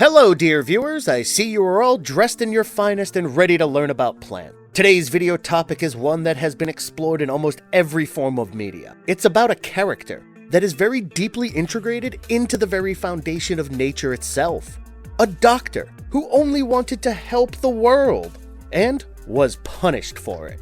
Hello dear viewers, I see you are all dressed in your finest and ready to learn about plants. Today's video topic is one that has been explored in almost every form of media. It's about a character that is very deeply integrated into the very foundation of nature itself. A doctor who only wanted to help the world and was punished for it.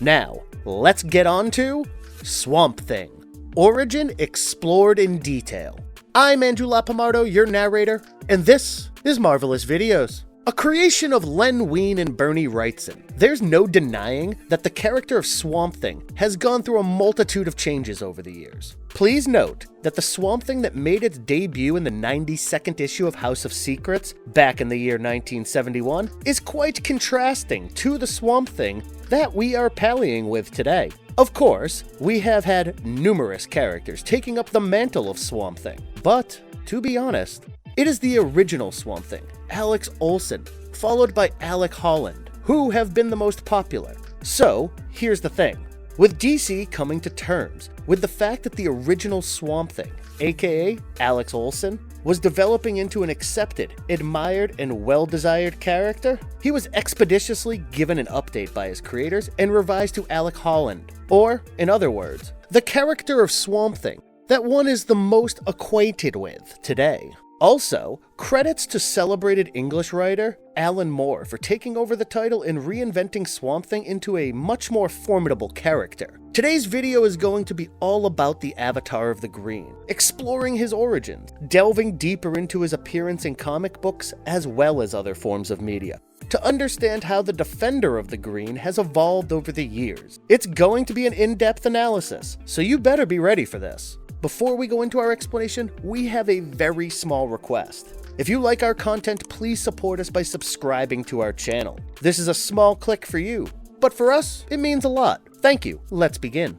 Now, let's get on to Swamp Thing. Origin explored in detail. I'm Andrew Lapomardo, your narrator, and this is Marvelous Videos. A creation of Len Wein and Bernie Wrightson. There's no denying that the character of Swamp Thing has gone through a multitude of changes over the years. Please note that the Swamp Thing that made its debut in the 92nd issue of House of Secrets back in the year 1971 is quite contrasting to the Swamp Thing that we are pallying with today. Of course, we have had numerous characters taking up the mantle of Swamp Thing, but to be honest, it is the original Swamp Thing, Alex Olsen, followed by Alec Holland, who have been the most popular. So, here's the thing. With DC coming to terms with the fact that the original Swamp Thing, aka Alex Olsen, was developing into an accepted, admired, and well-desired character, he was expeditiously given an update by his creators and revised to Alec Holland, or, in other words, the character of Swamp Thing that one is the most acquainted with today. Also, credits to celebrated English writer Alan Moore for taking over the title and reinventing Swamp Thing into a much more formidable character. Today's video is going to be all about the Avatar of the Green, exploring his origins, delving deeper into his appearance in comic books as well as other forms of media, to understand how the Defender of the Green has evolved over the years. It's going to be an in-depth analysis, so you better be ready for this. Before we go into our explanation, we have a very small request. If you like our content, please support us by subscribing to our channel. This is a small click for you, but for us, it means a lot. Thank you. Let's begin.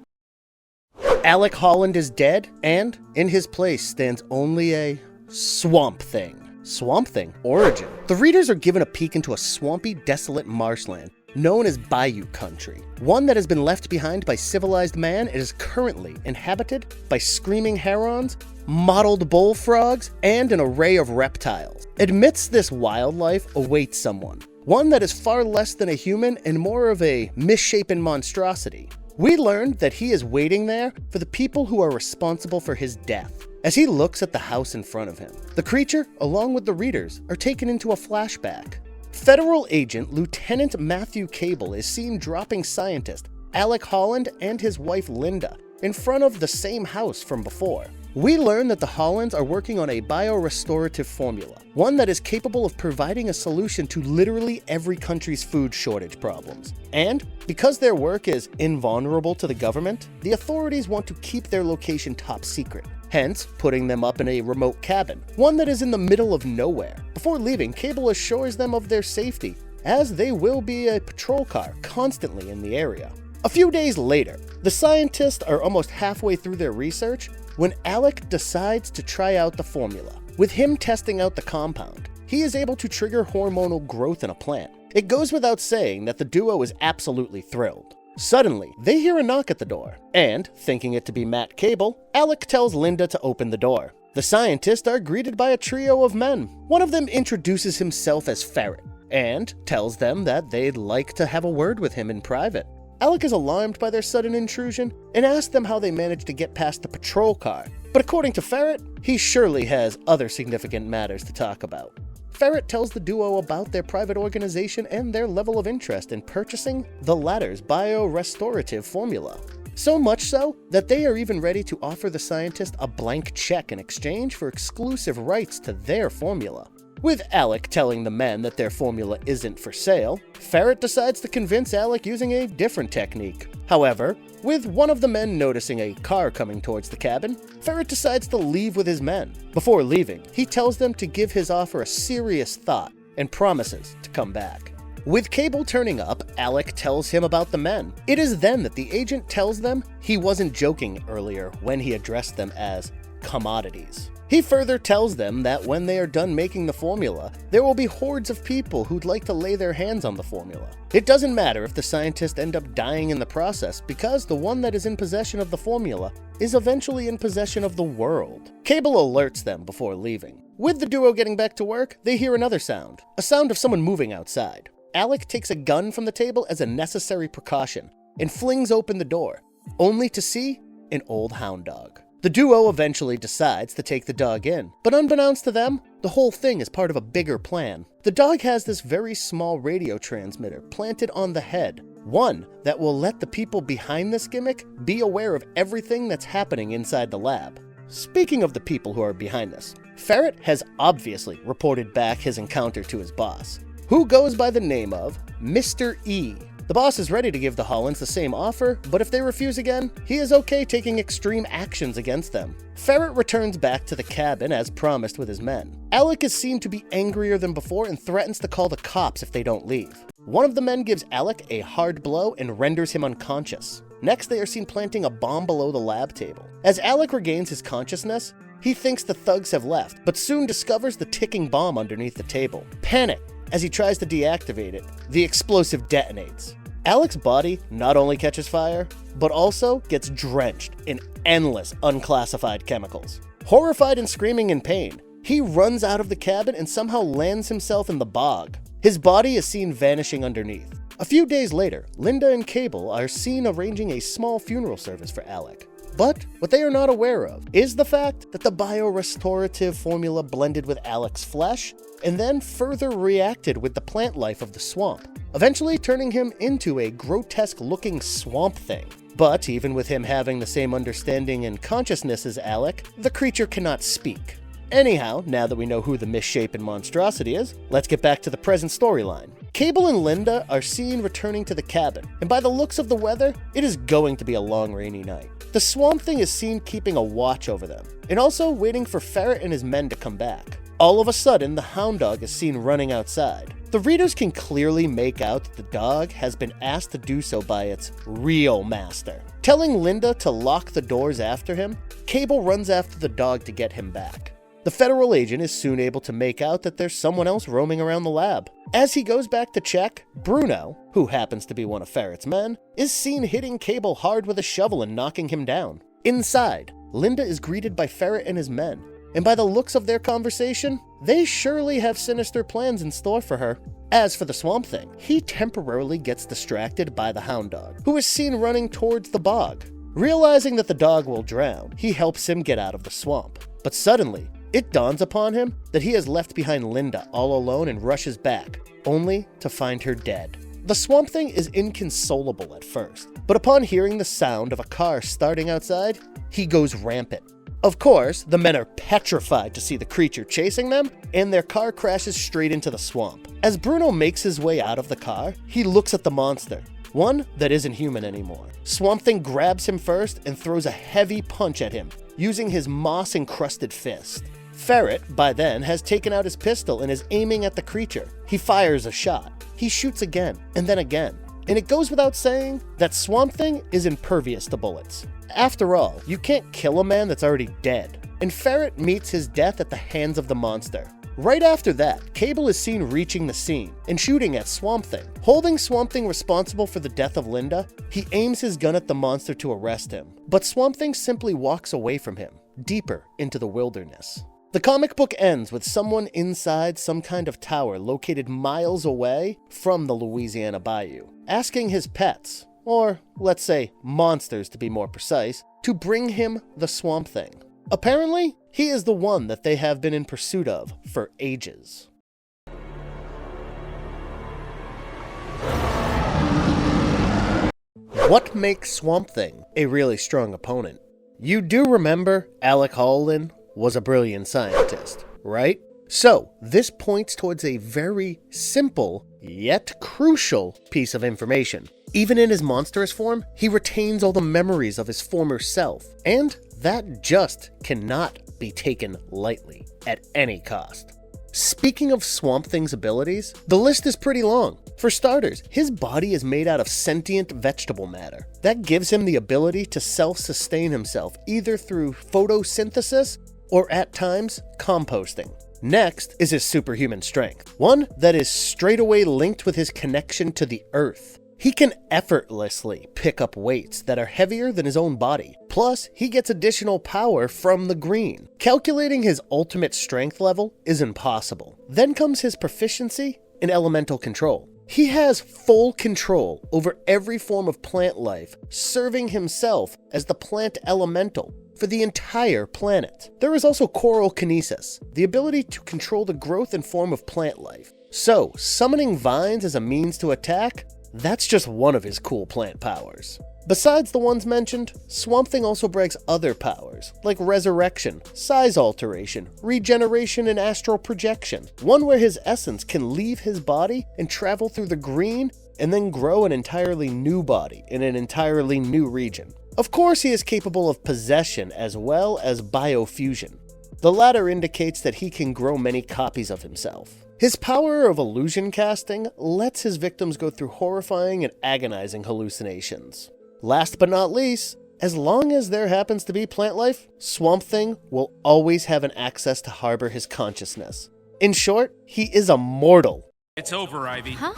Alec Holland is dead, and in his place stands only a Swamp Thing. Swamp Thing origin. The readers are given a peek into a swampy, desolate marshland known as Bayou Country, one that has been left behind by civilized man and is currently inhabited by screaming herons, mottled bullfrogs, and an array of reptiles. Amidst this wildlife awaits someone, one that is far less than a human and more of a misshapen monstrosity. We learn that he is waiting there for the people who are responsible for his death. As he looks at the house in front of him, the creature, along with the readers, are taken into a flashback. Federal agent Lieutenant Matthew Cable is seen dropping scientist Alec Holland and his wife Linda in front of the same house from before. We learn that the Hollands are working on a biorestorative formula, one that is capable of providing a solution to literally every country's food shortage problems. And because their work is invulnerable to the government, the authorities want to keep their location top secret, hence putting them up in a remote cabin, one that is in the middle of nowhere. Before leaving, Cable assures them of their safety, as they will be a patrol car constantly in the area. A few days later, the scientists are almost halfway through their research when Alec decides to try out the formula. With him testing out the compound, he is able to trigger hormonal growth in a plant. It goes without saying that the duo is absolutely thrilled. Suddenly, they hear a knock at the door, and, thinking it to be Matt Cable, Alec tells Linda to open the door. The scientists are greeted by a trio of men. One of them introduces himself as Ferret, and tells them that they'd like to have a word with him in private. Alec is alarmed by their sudden intrusion, and asks them how they managed to get past the patrol car. But according to Ferret, he surely has other significant matters to talk about. Ferret tells the duo about their private organization and their level of interest in purchasing the latter's biorestorative formula. So much so that they are even ready to offer the scientist a blank check in exchange for exclusive rights to their formula. With Alec telling the men that their formula isn't for sale, Ferret decides to convince Alec using a different technique. However, with one of the men noticing a car coming towards the cabin, Ferret decides to leave with his men. Before leaving, he tells them to give his offer a serious thought and promises to come back. With Cable turning up, Alec tells him about the men. It is then that the agent tells them he wasn't joking earlier when he addressed them as commodities. He further tells them that when they are done making the formula, there will be hordes of people who'd like to lay their hands on the formula. It doesn't matter if the scientists end up dying in the process, because the one that is in possession of the formula is eventually in possession of the world. Cable alerts them before leaving. With the duo getting back to work, they hear another sound, a sound of someone moving outside. Alec takes a gun from the table as a necessary precaution and flings open the door, only to see an old hound dog. The duo eventually decides to take the dog in, but unbeknownst to them, the whole thing is part of a bigger plan. The dog has this very small radio transmitter planted on the head, one that will let the people behind this gimmick be aware of everything that's happening inside the lab. Speaking of the people who are behind this, Ferret has obviously reported back his encounter to his boss, who goes by the name of Mr. E. The boss is ready to give the Hollands the same offer, but if they refuse again, he is okay taking extreme actions against them. Ferret returns back to the cabin as promised with his men. Alec is seen to be angrier than before and threatens to call the cops if they don't leave. One of the men gives Alec a hard blow and renders him unconscious. Next, they are seen planting a bomb below the lab table. As Alec regains his consciousness, he thinks the thugs have left, but soon discovers the ticking bomb underneath the table. Panic! As he tries to deactivate it, the explosive detonates. Alec's body not only catches fire, but also gets drenched in endless unclassified chemicals. Horrified and screaming in pain, he runs out of the cabin and somehow lands himself in the bog. His body is seen vanishing underneath. A few days later, Linda and Cable are seen arranging a small funeral service for Alec. But what they are not aware of is the fact that the biorestorative formula blended with Alec's flesh and then further reacted with the plant life of the swamp, eventually turning him into a grotesque-looking swamp thing. But even with him having the same understanding and consciousness as Alec, the creature cannot speak. Anyhow, now that we know who the misshapen monstrosity is, let's get back to the present storyline. Cable and Linda are seen returning to the cabin, and by the looks of the weather, it is going to be a long rainy night. The Swamp Thing is seen keeping a watch over them, and also waiting for Ferret and his men to come back. All of a sudden, the hound dog is seen running outside. The readers can clearly make out that the dog has been asked to do so by its real master. Telling Linda to lock the doors after him, Cable runs after the dog to get him back. The federal agent is soon able to make out that there's someone else roaming around the lab. As he goes back to check, Bruno, who happens to be one of Ferret's men, is seen hitting Cable hard with a shovel and knocking him down. Inside, Linda is greeted by Ferret and his men, and by the looks of their conversation, they surely have sinister plans in store for her. As for the Swamp Thing, he temporarily gets distracted by the hound dog, who is seen running towards the bog. Realizing that the dog will drown, he helps him get out of the swamp. But suddenly, it dawns upon him that he has left behind Linda all alone and rushes back, only to find her dead. The Swamp Thing is inconsolable at first, but upon hearing the sound of a car starting outside, he goes rampant. Of course, the men are petrified to see the creature chasing them, and their car crashes straight into the swamp. As Bruno makes his way out of the car, he looks at the monster, one that isn't human anymore. Swamp Thing grabs him first and throws a heavy punch at him, using his moss-encrusted fist. Ferret, by then, has taken out his pistol and is aiming at the creature. He fires a shot. He shoots again, and then again. And it goes without saying that Swamp Thing is impervious to bullets. After all, you can't kill a man that's already dead. And Ferret meets his death at the hands of the monster. Right after that, Cable is seen reaching the scene and shooting at Swamp Thing. Holding Swamp Thing responsible for the death of Linda, he aims his gun at the monster to arrest him. But Swamp Thing simply walks away from him, deeper into the wilderness. The comic book ends with someone inside some kind of tower located miles away from the Louisiana Bayou, asking his pets, or let's say monsters to be more precise, to bring him the Swamp Thing. Apparently, he is the one that they have been in pursuit of for ages. What makes Swamp Thing a really strong opponent? You do remember Alec Holland was a brilliant scientist, right? So, this points towards a very simple, yet crucial piece of information. Even in his monstrous form, he retains all the memories of his former self, and that just cannot be taken lightly, at any cost. Speaking of Swamp Thing's abilities, the list is pretty long. For starters, his body is made out of sentient vegetable matter. That gives him the ability to self-sustain himself, either through photosynthesis or at times, composting. Next is his superhuman strength, one that is straight away linked with his connection to the earth. He can effortlessly pick up weights that are heavier than his own body. Plus, he gets additional power from the green. Calculating his ultimate strength level is impossible. Then comes his proficiency in elemental control. He has full control over every form of plant life, serving himself as the plant elemental for the entire planet. There is also coral kinesis, the ability to control the growth and form of plant life. So, summoning vines as a means to attack, that's just one of his cool plant powers. Besides the ones mentioned, Swamp Thing also brags other powers, like resurrection, size alteration, regeneration, and astral projection. One where his essence can leave his body and travel through the green and then grow an entirely new body in an entirely new region. Of course, he is capable of possession as well as biofusion. The latter indicates that he can grow many copies of himself. His power of illusion casting lets his victims go through horrifying and agonizing hallucinations. Last but not least, as long as there happens to be plant life, Swamp Thing will always have an access to harbor his consciousness. In short, he is immortal. It's over, Ivy. Huh?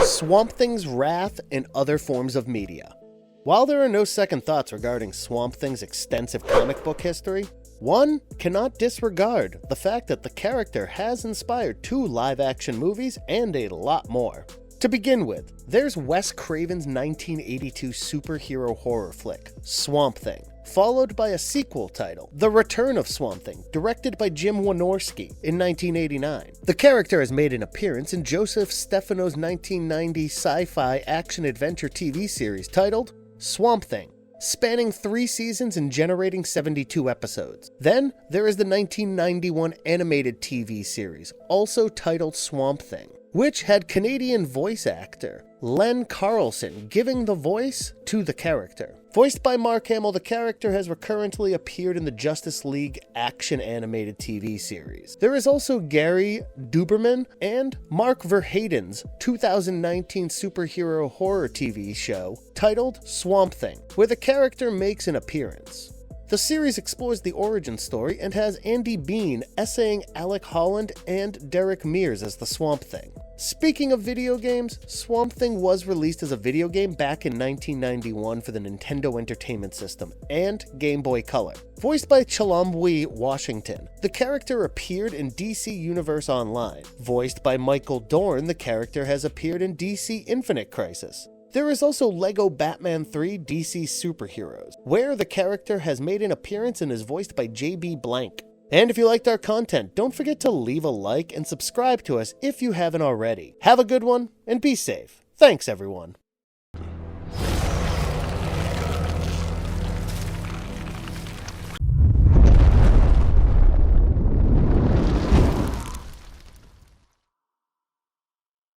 Swamp Thing's wrath and other forms of media. While there are no second thoughts regarding Swamp Thing's extensive comic book history, one cannot disregard the fact that the character has inspired 2 live-action movies and a lot more. To begin with, there's Wes Craven's 1982 superhero horror flick, Swamp Thing, followed by a sequel titled The Return of Swamp Thing, directed by Jim Wynorski in 1989. The character has made an appearance in Joseph Stefano's 1990 sci-fi action-adventure TV series titled Swamp Thing, spanning 3 seasons and generating 72 episodes. Then, there is the 1991 animated TV series, also titled Swamp Thing, which had Canadian voice actor Len Carlson giving the voice to the character. Voiced by Mark Hamill, the character has recurrently appeared in the Justice League action animated TV series. There is also Gary Duberman and Mark Verheiden's 2019 superhero horror TV show titled Swamp Thing, where the character makes an appearance. The series explores the origin story and has Andy Bean essaying Alec Holland and Derek Mears as the Swamp Thing. Speaking of video games, Swamp Thing was released as a video game back in 1991 for the Nintendo Entertainment System and Game Boy Color. Voiced by Chilambwe Washington, the character appeared in DC Universe Online. Voiced by Michael Dorn, the character has appeared in DC Infinite Crisis. There is also LEGO Batman 3 DC Superheroes, where the character has made an appearance and is voiced by JB Blank. And if you liked our content, don't forget to leave a like and subscribe to us if you haven't already. Have a good one, and be safe. Thanks, everyone.